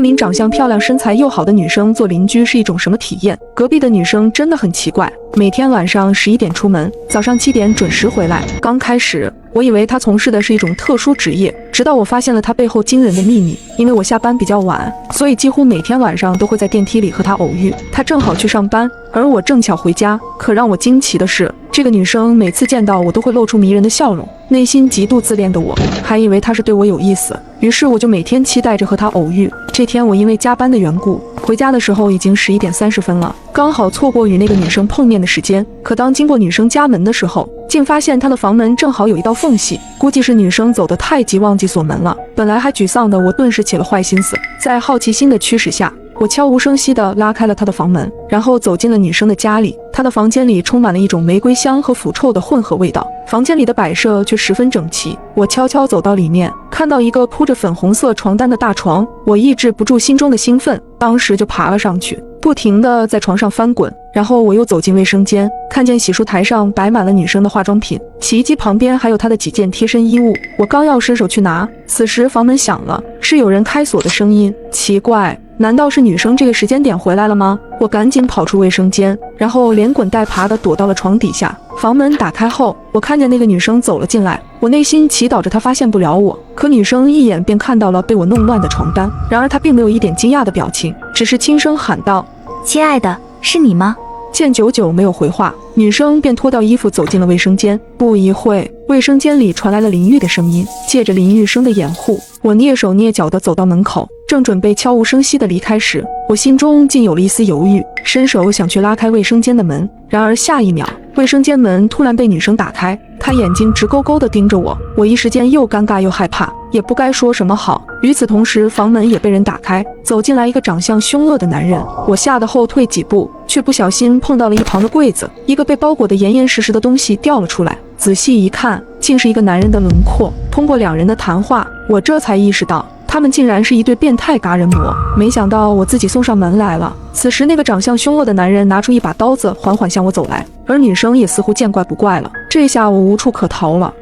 一名长相漂亮、身材又好的女生做邻居是一种什么体验？隔壁的女生真的很奇怪，每天晚上11点出门，早上7点准时回来。刚开始，我以为她从事的是一种特殊职业，直到我发现了她背后惊人的秘密。因为我下班比较晚，所以几乎每天晚上都会在电梯里和她偶遇。她正好去上班，而我正巧回家。可让我惊奇的是，这个女生每次见到我都会露出迷人的笑容。内心极度自恋的我，还以为她是对我有意思，于是我就每天期待着和她偶遇。这天我因为加班的缘故，回家的时候已经11点30分了，刚好错过与那个女生碰面的时间。可当经过女生家门的时候，竟发现她的房门正好有一道缝隙，估计是女生走得太急忘记锁门了。本来还沮丧的我顿时起了坏心思，在好奇心的驱使下，我悄无声息地拉开了她的房门，然后走进了女生的家里。她的房间里充满了一种玫瑰香和腐臭的混合味道，房间里的摆设却十分整齐。我悄悄走到里面，看到一个铺着粉红色床单的大床，我抑制不住心中的兴奋，当时就爬了上去，不停地在床上翻滚。然后我又走进卫生间，看见洗漱台上摆满了女生的化妆品，洗衣机旁边还有她的几件贴身衣物。我刚要伸手去拿，此时房门响了，是有人开锁的声音。奇怪，难道是女生这个时间点回来了吗？我赶紧跑出卫生间，然后连滚带爬地躲到了床底下。房门打开后，我看见那个女生走了进来，我内心祈祷着她发现不了我。可女生一眼便看到了被我弄乱的床单，然而她并没有一点惊讶的表情，只是轻声喊道：“亲爱的，是你吗？”见久久没有回话，女生便脱掉衣服走进了卫生间。不一会，卫生间里传来了淋浴的声音。借着淋浴声的掩护，我蹑手蹑脚地走到门口，正准备悄无声息地离开时，我心中竟有了一丝犹豫，伸手想去拉开卫生间的门。然而下一秒，卫生间门突然被女生打开，她眼睛直勾勾地盯着我，我一时间又尴尬又害怕，也不该说什么好。与此同时，房门也被人打开，走进来一个长相凶恶的男人。我吓得后退几步，却不小心碰到了一旁的柜子，一个被包裹得严严实实的东西掉了出来。仔细一看，竟是一个男人的轮廓。通过两人的谈话，我这才意识到，他们竟然是一对变态嘎人魔。没想到我自己送上门来了。此时那个长相凶恶的男人拿出一把刀子，缓缓向我走来，而女生也似乎见怪不怪了。这下我无处可逃了。